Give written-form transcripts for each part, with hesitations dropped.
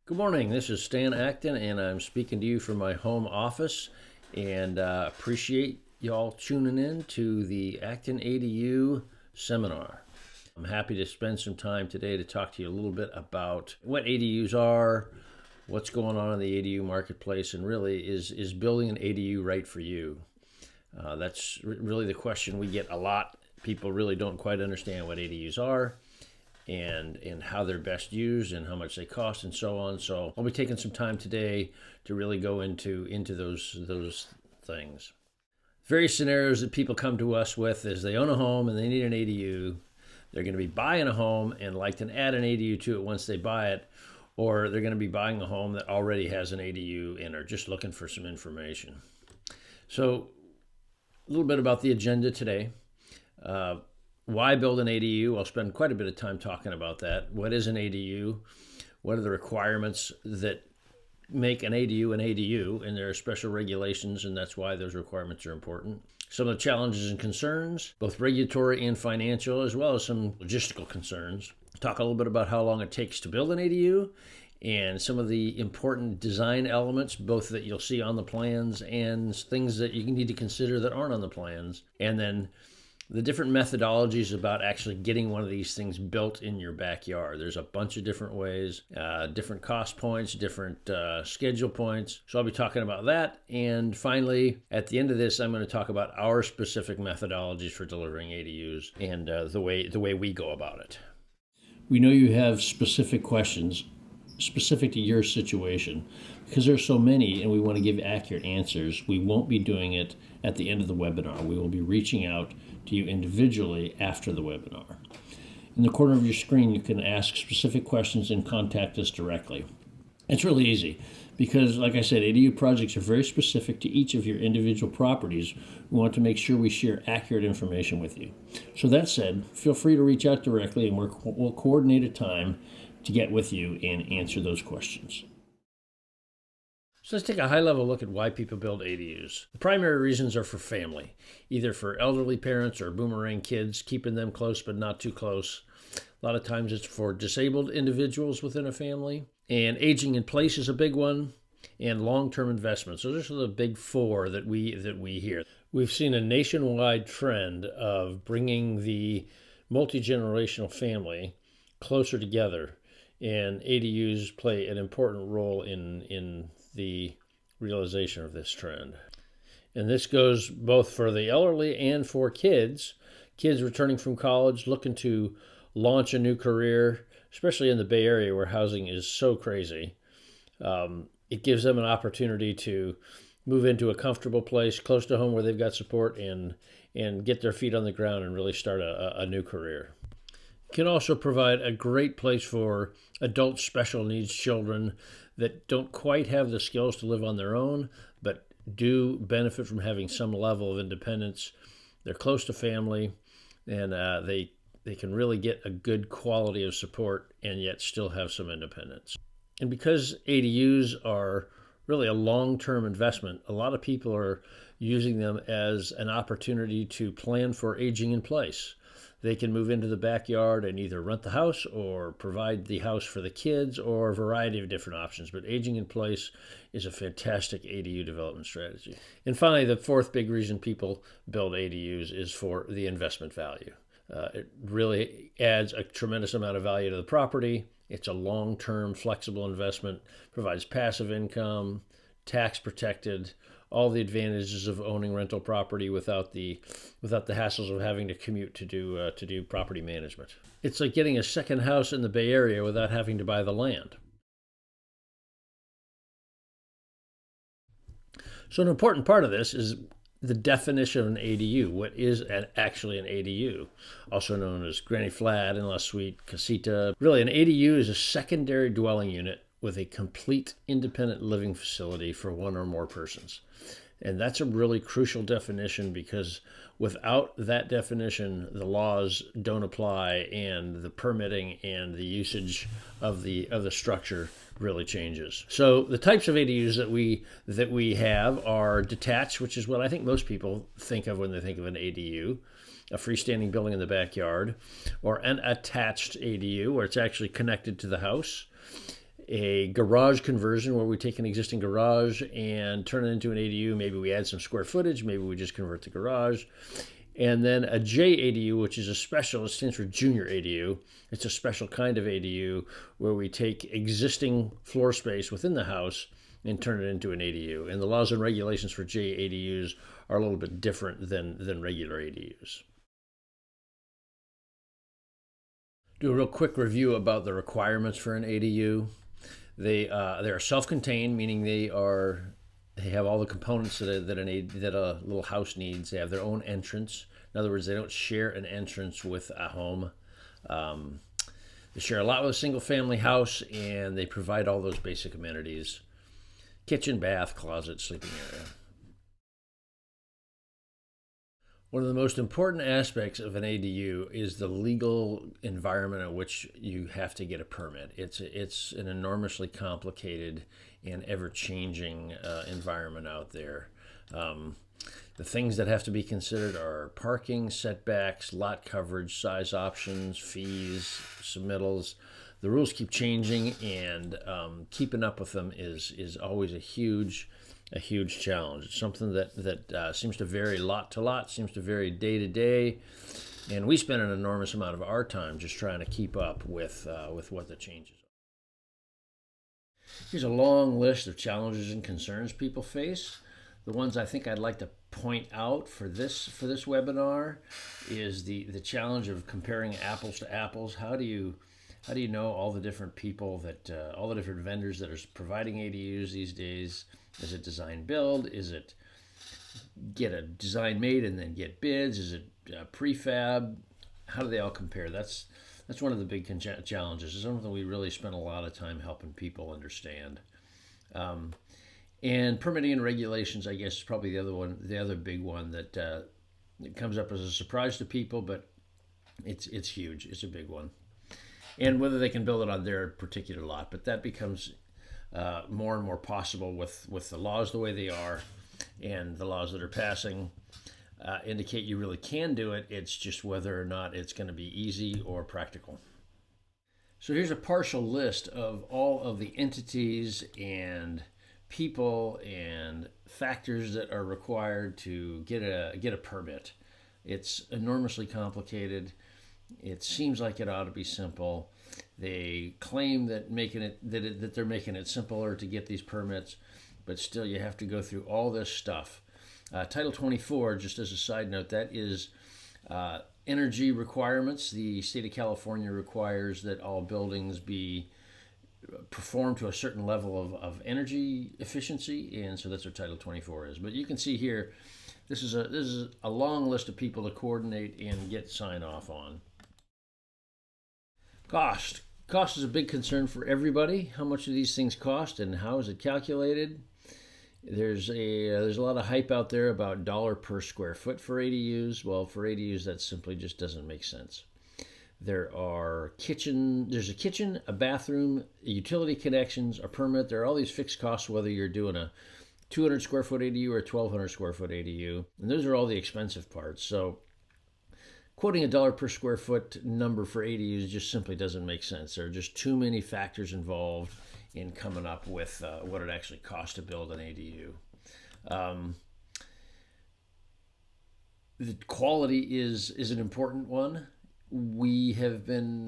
Good morning. This is Stan Acton, and I'm speaking to you from my home office. And appreciate y'all tuning in to the Acton ADU seminar. I'm happy to spend some time today to talk to you a little bit about what ADUs are, what's going on in the ADU marketplace, and really is building an ADU right for you? That's really the question we get a lot. People really don't quite understand what ADUs are and how they're best used and how much they cost and so on. So I'll be taking some time today to really go into those things. Various scenarios that people come to us with is they own a home and they need an ADU. They're going to be buying a home and like to add an ADU to it once they buy it, or they're going to be buying a home that already has an ADU and are just looking for some information. So a little bit about the agenda today. Why build an ADU? I'll spend quite a bit of time talking about that. What is an ADU? What are the requirements that make an ADU? And there are special regulations, and that's why those requirements are important. Some of the challenges and concerns, both regulatory and financial, as well as some logistical concerns. Talk a little bit about how long it takes to build an ADU and some of the important design elements, both that you'll see on the plans and things that you need to consider that aren't on the plans. And then the different methodologies about actually getting one of these things built in your backyard. There's a bunch of different ways, different cost points, different schedule points. So I'll be talking about that. And finally, at the end of this, I'm going to talk about our specific methodologies for delivering ADUs and the way we go about it. We know you have specific questions specific to your situation. Because there's so many and we want to give accurate answers, we won't be doing it at the end of the webinar. We will be reaching out to you individually after the webinar. In the corner of your screen, you can ask specific questions and contact us directly. It's really easy because, like I said, ADU projects are very specific to each of your individual properties. We want to make sure we share accurate information with you. So that said, feel free to reach out directly and we'll coordinate a time to get with you and answer those questions. So let's take a high-level look at why people build ADUs. The primary reasons are for family, either for elderly parents or boomerang kids, keeping them close but not too close. A lot of times it's for disabled individuals within a family. And aging in place is a big one, and long-term investments. So those are the big four that we hear. We've seen a nationwide trend of bringing the multi-generational family closer together, and ADUs play an important role in the realization of this trend. And this goes both for the elderly and for kids returning from college, looking to launch a new career, especially in the Bay Area where housing is so crazy. It gives them an opportunity to move into a comfortable place close to home where they've got support and get their feet on the ground and really start a new career. It can also provide a great place for adult special needs children that don't quite have the skills to live on their own, but do benefit from having some level of independence. They're close to family, and they can really get a good quality of support and yet still have some independence. And because ADUs are really a long-term investment, a lot of people are using them as an opportunity to plan for aging in place. They can move into the backyard and either rent the house or provide the house for the kids or a variety of different options. But aging in place is a fantastic ADU development strategy. And finally, the fourth big reason people build ADUs is for the investment value. It really adds a tremendous amount of value to the property. It's a long-term flexible investment, provides passive income, tax protected, all the advantages of owning rental property without the hassles of having to commute to do property management. It's like getting a second house in the Bay Area without having to buy the land. So an important part of this is the definition of an ADU. What is actually an ADU? Also known as granny flat, in-law suite, casita. Really, an ADU is a secondary dwelling unit with a complete independent living facility for one or more persons. And that's a really crucial definition because without that definition, the laws don't apply and the permitting and the usage of the structure really changes. So the types of ADUs that we have are detached, which is what I think most people think of when they think of an ADU, a freestanding building in the backyard, or an attached ADU where it's actually connected to the house. a garage conversion where we take an existing garage and turn it into an ADU. Maybe we add some square footage, maybe we just convert the garage. And then a JADU, which is a special, it stands for Junior ADU. It's a special kind of ADU where we take existing floor space within the house and turn it into an ADU. And the laws and regulations for JADUs are a little bit different than regular ADUs. Do a real quick review about the requirements for an ADU. They are self-contained, meaning they have all the components that a little house needs. They have their own entrance. In other words, they don't share an entrance with a home. They share a lot with a single-family house, and they provide all those basic amenities: kitchen, bath, closet, sleeping area. One of the most important aspects of an ADU is the legal environment in which you have to get a permit. It's an enormously complicated and ever-changing environment out there. The things that have to be considered are parking, setbacks, lot coverage, size options, fees, submittals. The rules keep changing, and keeping up with them is always a huge challenge. It's something that seems to vary lot to lot, seems to vary day to day, and we spend an enormous amount of our time just trying to keep up with what the changes are. Here's a long list of challenges and concerns people face. The ones I think I'd like to point out for this webinar is the challenge of comparing apples to apples. How do you know all the different people all the different vendors that are providing ADUs these days? Is it design build? Is it get a design made and then get bids? Is it prefab? How do they all compare? That's one of the big challenges. It's something we really spend a lot of time helping people understand. And permitting and regulations, I guess, is probably the other big one that it comes up as a surprise to people, but it's huge. It's a big one. And whether they can build it on their particular lot, but that becomes more and more possible with the laws the way they are, and the laws that are passing indicate you really can do it. It's just whether or not it's going to be easy or practical. So here's a partial list of all of the entities and people and factors that are required to get a permit. It's enormously complicated. It seems like it ought to be simple. They claim that they're making it simpler to get these permits, but still you have to go through all this stuff. Title 24, just as a side note, that is energy requirements. The state of California requires that all buildings be performed to a certain level of energy efficiency, and so that's what Title 24 is. But you can see here, this is a long list of people to coordinate and get sign off on. Cost is a big concern for everybody. How much do these things cost, and how is it calculated? There's a lot of hype out there about dollar per square foot for ADUs. Well, for ADUs, that simply just doesn't make sense. There's a kitchen, a bathroom, utility connections, a permit. There are all these fixed costs, whether you're doing a 200 square foot ADU or a 1,200 square foot ADU, and those are all the expensive parts. So quoting a dollar per square foot number for ADUs just simply doesn't make sense. There are just too many factors involved in coming up with what it actually costs to build an ADU. The quality is an important one. We have been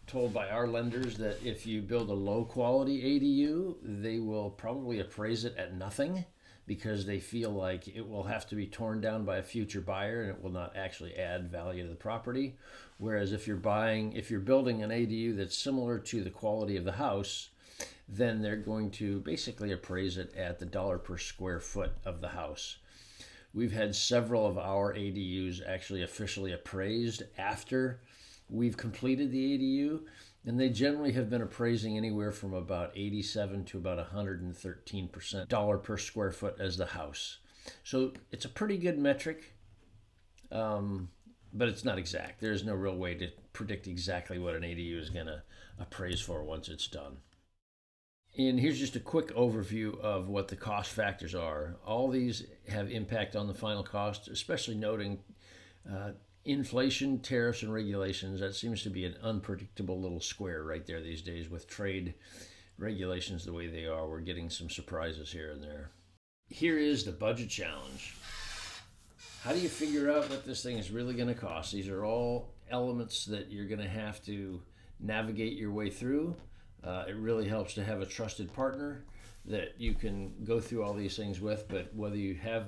told by our lenders that if you build a low quality ADU, they will probably appraise it at nothing, because they feel like it will have to be torn down by a future buyer and it will not actually add value to the property. Whereas if you're building an ADU that's similar to the quality of the house, then they're going to basically appraise it at the dollar per square foot of the house. We've had several of our ADUs actually officially appraised after we've completed the ADU, and they generally have been appraising anywhere from about 87 to about 113% dollar per square foot as the house. So it's a pretty good metric, but it's not exact. There's no real way to predict exactly what an ADU is going to appraise for once it's done. And here's just a quick overview of what the cost factors are. All these have impact on the final cost, especially noting Inflation, tariffs, and regulations, that seems to be an unpredictable little square right there these days with trade regulations the way they are. We're getting some surprises here and there. Here is the budget challenge. How do you figure out what this thing is really going to cost? These are all elements that you're going to have to navigate your way through. It really helps to have a trusted partner that you can go through all these things with, but whether you have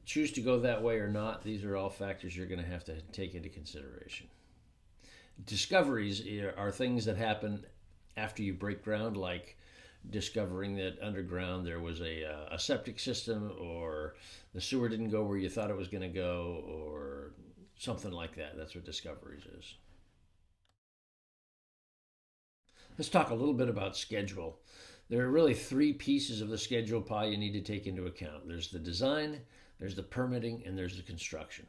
choose to go that way or not, these are all factors you're going to have to take into consideration. Discoveries are things that happen after you break ground, like discovering that underground there was a septic system, or the sewer didn't go where you thought it was going to go, or something like that. That's what discoveries is. Let's talk a little bit about schedule. There are really three pieces of the schedule pie you need to take into account. There's the design, there's the permitting, and there's the construction.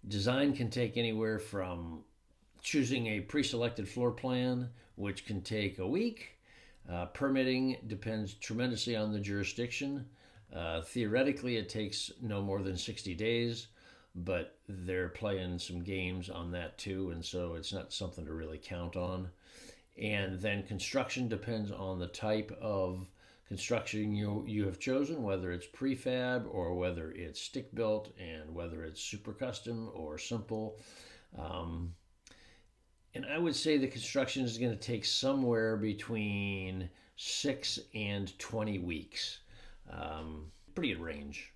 Design can take anywhere from choosing a pre-selected floor plan, which can take a week. Permitting depends tremendously on the jurisdiction. Theoretically, it takes no more than 60 days, but they're playing some games on that too, and so it's not something to really count on. And then construction depends on the type of construction you have chosen, whether it's prefab or whether it's stick built, and whether it's super custom or simple. And I would say the construction is going to take somewhere between 6 and 20 weeks. Pretty good range.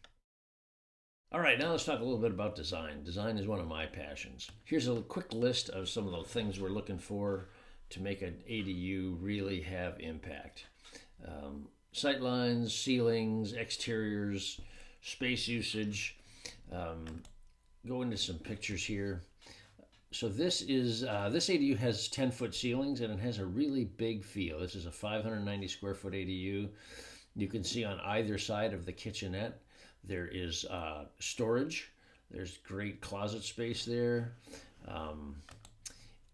All right, now let's talk a little bit about design. Design is one of my passions. Here's a quick list of some of the things we're looking for to make an ADU really have impact. Sight lines, ceilings, exteriors, space usage. Go into some pictures here. So this ADU has 10-foot ceilings, and it has a really big feel. This is a 590 square foot ADU. You can see on either side of the kitchenette there is storage. There's great closet space there.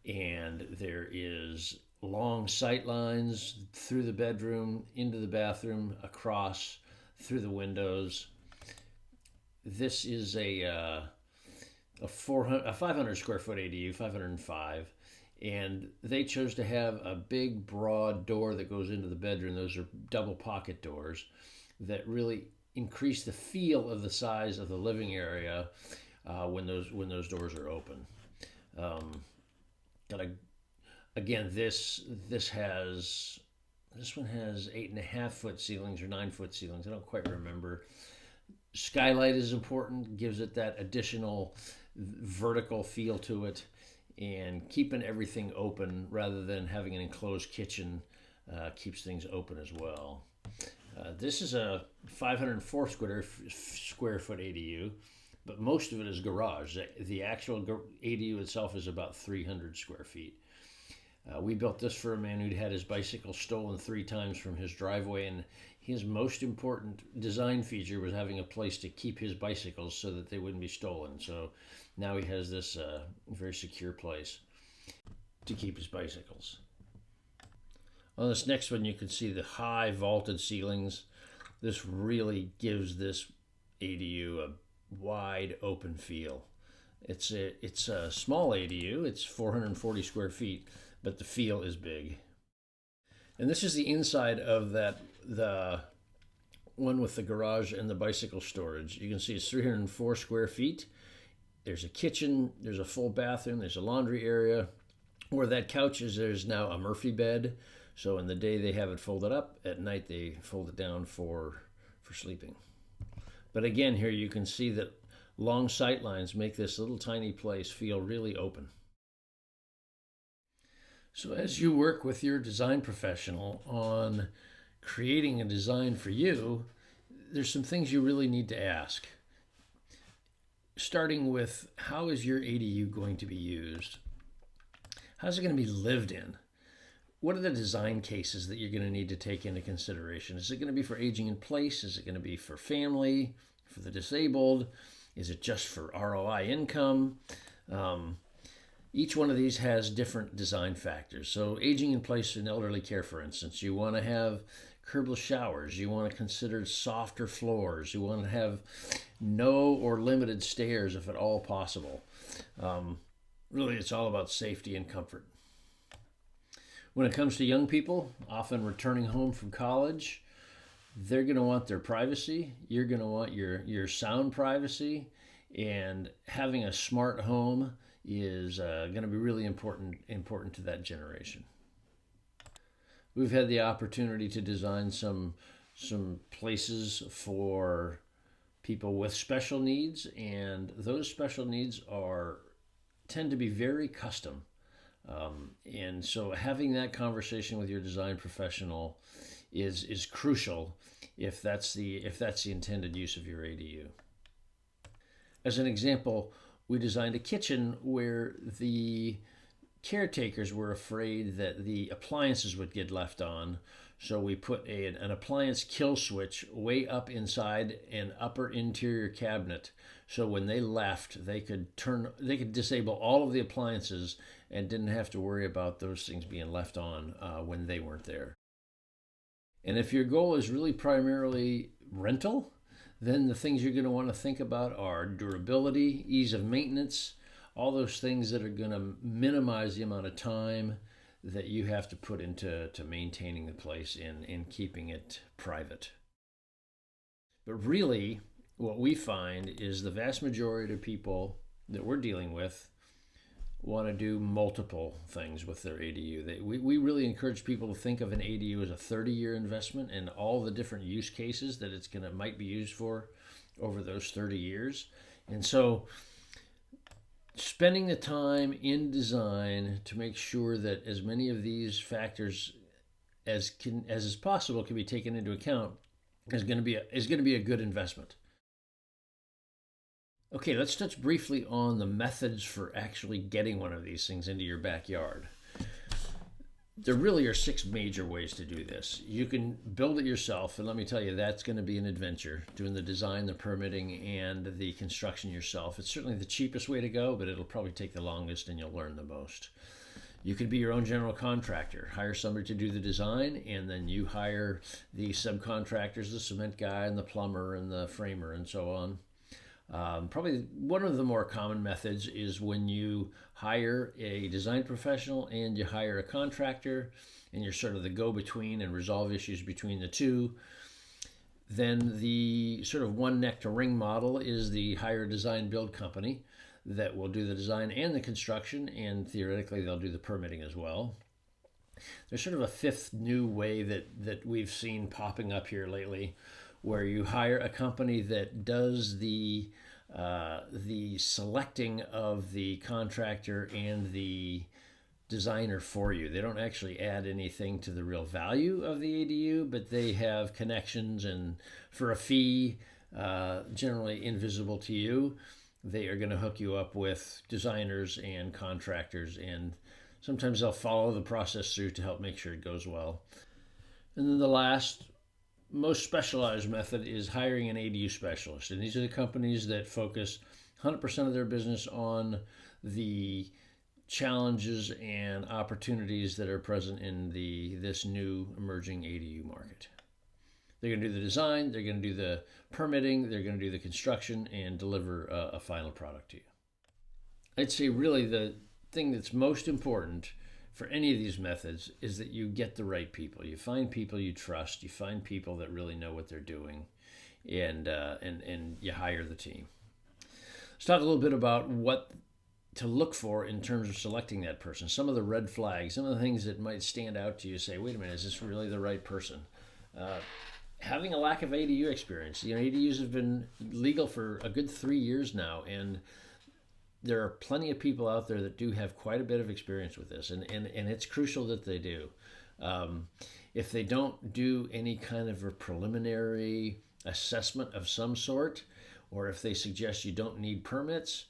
And there is long sight lines through the bedroom, into the bathroom, across, through the windows. This is a 500 square foot ADU, 505, and they chose to have a big, broad door that goes into the bedroom. Those are double pocket doors that really increase the feel of the size of the living area when those doors are open. Again, this one has 8.5 foot ceilings or 9 foot ceilings. I don't quite remember. Skylight is important, gives it that additional vertical feel to it, and keeping everything open rather than having an enclosed kitchen keeps things open as well. This is a 504 square foot ADU, but most of it is garage. The actual ADU itself is about 300 square feet. We built this for a man who'd had his bicycle stolen 3 times from his driveway, and his most important design feature was having a place to keep his bicycles so that they wouldn't be stolen. So now he has this very secure place to keep his bicycles. On this next one, you can see the high vaulted ceilings. This really gives this ADU a wide open feel. It's a small ADU. It's 440 square feet, but the feel is big. And this is the inside of the one with the garage and the bicycle storage. You can see it's 304 square feet. There's a kitchen, there's a full bathroom, there's a laundry area. Where that couch is, there's now a Murphy bed. So in the day they have it folded up, at night they fold it down for sleeping. But again, here you can see that long sight lines make this little tiny place feel really open. So as you work with your design professional on creating a design for you, there's some things you really need to ask. Starting with, how is your ADU going to be used? How's it going to be lived in? What are the design cases that you're going to need to take into consideration? Is it going to be for aging in place? Is it going to be for family, for the disabled? Is it just for ROI income? Each one of these has different design factors. So aging in place in elderly care, for instance, you want to have curbless showers. You want to consider softer floors. You want to have no or limited stairs if at all possible. Really, it's all about safety and comfort. When it comes to young people, often returning home from college, they're going to want their privacy. You're going to want your sound privacy, and having a smart home is going to be really important to that generation. We've had the opportunity to design some places for people with special needs, and those special needs tend to be very custom. And so having that conversation with your design professional is crucial if that's the intended use of your ADU. As an example, we designed a kitchen where the caretakers were afraid that the appliances would get left on, so we put an appliance kill switch way up inside an upper interior cabinet, so when they left, they could disable all of the appliances and didn't have to worry about those things being left on when they weren't there. And if your goal is really primarily rental, then the things you're going to want to think about are durability, ease of maintenance, all those things that are going to minimize the amount of time that you have to put into maintaining the place and keeping it private. But really, what we find is the vast majority of people that we're dealing with want to do multiple things with their ADU. We really encourage people to think of an ADU as a 30-year investment and all the different use cases that might be used for over those 30 years. And so spending the time in design to make sure that as many of these factors as is possible can be taken into account is going to be a good investment. Okay, let's touch briefly on the methods for actually getting one of these things into your backyard. There really are 6 major ways to do this. You can build it yourself, and let me tell you, that's going to be an adventure, doing the design, the permitting, and the construction yourself. It's certainly the cheapest way to go, but it'll probably take the longest and you'll learn the most. You could be your own general contractor, hire somebody to do the design, and then you hire the subcontractors, the cement guy and the plumber and the framer and so on. Probably one of the more common methods is when you hire a design professional and you hire a contractor, and you're sort of the go-between and resolve issues between the two. Then the sort of one neck to ring model is the hire, design, build company that will do the design and the construction, and theoretically they'll do the permitting as well. There's sort of a 5th new way that we've seen popping up here lately, where you hire a company that does the selecting of the contractor and the designer for you. They don't actually add anything to the real value of the ADU, but they have connections, and for a fee, generally invisible to you, they are going to hook you up with designers and contractors, and sometimes they'll follow the process through to help make sure it goes well. And then the last, most specialized method is hiring an ADU specialist. And these are the companies that focus 100% of their business on the challenges and opportunities that are present in this new emerging ADU market. They're going to do the design, they're going to do the permitting, they're going to do the construction, and deliver a final product to you. I'd say really the thing that's most important for any of these methods is that you get the right people. You find people you trust. You find people that really know what they're doing, and you hire the team. Let's talk a little bit about what to look for in terms of selecting that person. Some of the red flags, some of the things that might stand out to you. Say, wait a minute, is this really the right person? Having a lack of ADU experience. ADUs have been legal for a good 3 years now, and there are plenty of people out there that do have quite a bit of experience with this, and it's crucial that they do. If they don't do any kind of a preliminary assessment of some sort, or if they suggest you don't need permits,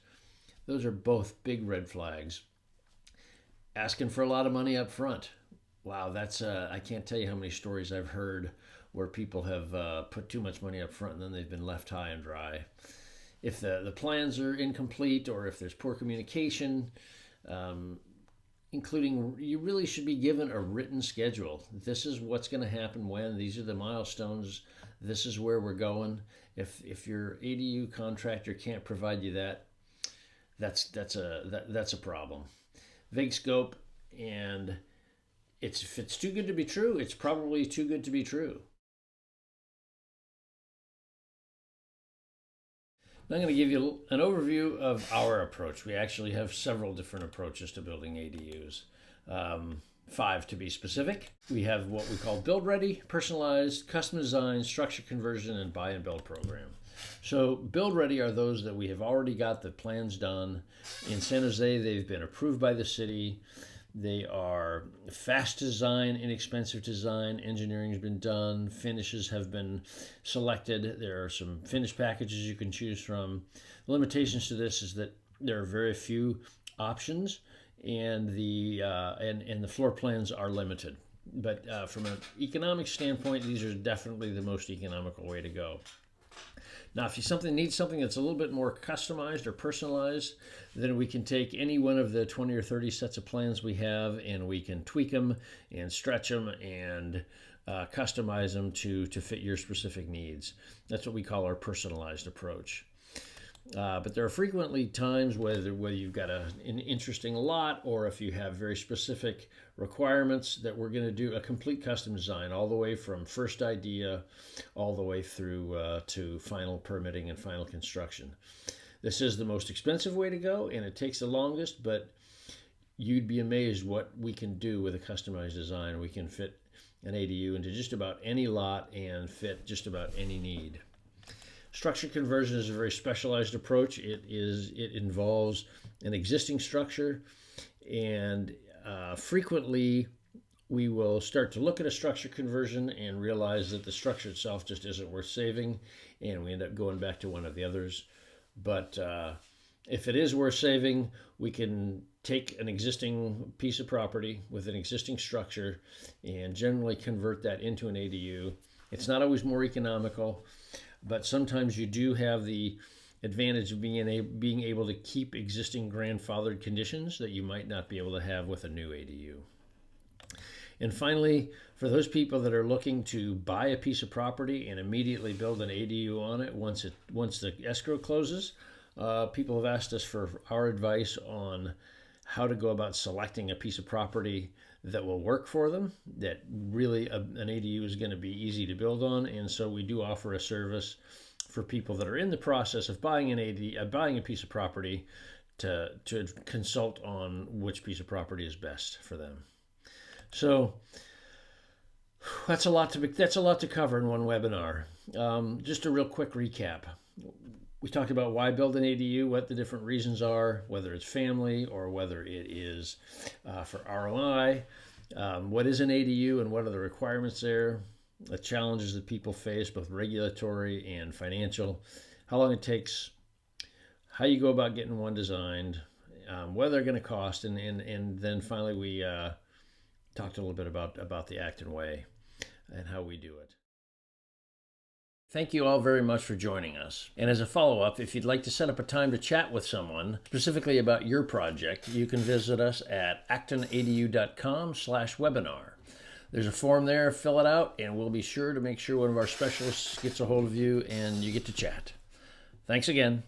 those are both big red flags. Asking for a lot of money up front. Wow, that's I can't tell you how many stories I've heard where people have put too much money up front and then they've been left high and dry. If the plans are incomplete, or if there's poor communication, including, you really should be given a written schedule. This is what's going to happen when, these are the milestones, this is where we're going, If your ADU contractor can't provide you that, that's a problem. Vague scope, and if it's too good to be true, it's probably too good to be true. Now I'm going to give you an overview of our approach. We actually have several different approaches to building ADUs. 5 to be specific. We have what we call build ready, personalized, custom design, structure conversion, and buy and build program. So build ready are those that we have already got the plans done. In San Jose, they've been approved by the city. They are fast design, inexpensive design. Engineering has been done. Finishes have been selected. There are some finish packages you can choose from. The limitations to this is that there are very few options, and the floor plans are limited. But from an economic standpoint, these are definitely the most economical way to go. Now, if you need something that's a little bit more customized or personalized, then we can take any one of the 20 or 30 sets of plans we have, and we can tweak them and stretch them and customize them to fit your specific needs. That's what we call our personalized approach. But there are frequently times whether you've got an interesting lot, or if you have very specific requirements, that we're going to do a complete custom design all the way from first idea all the way through to final permitting and final construction. This is the most expensive way to go, and it takes the longest, but you'd be amazed what we can do with a customized design. We can fit an ADU into just about any lot and fit just about any need. Structure conversion is a very specialized approach. It involves an existing structure, and frequently we will start to look at a structure conversion and realize that the structure itself just isn't worth saving, and we end up going back to one of the others. But if it is worth saving, we can take an existing piece of property with an existing structure and generally convert that into an ADU. It's not always more economical, but sometimes you do have the advantage of being able to keep existing grandfathered conditions that you might not be able to have with a new ADU. And finally, for those people that are looking to buy a piece of property and immediately build an ADU on it once the escrow closes, people have asked us for our advice on how to go about selecting a piece of property that will work for them, that really an ADU is going to be easy to build on. And so we do offer a service for people that are in the process of buying buying a piece of property to consult on which piece of property is best for them. So that's a lot to cover in one webinar. Just a real quick recap. We talked about why build an ADU, what the different reasons are, whether it's family or whether it is for ROI. What is an ADU and what are the requirements there? The challenges that people face, both regulatory and financial. How long it takes, how you go about getting one designed, what they're going to cost, and then finally we talked a little bit about the Acton way and how we do it. Thank you all very much for joining us. And as a follow-up, if you'd like to set up a time to chat with someone specifically about your project, you can visit us at actonadu.com/webinar. There's a form there, fill it out, and we'll be sure to make sure one of our specialists gets a hold of you and you get to chat. Thanks again.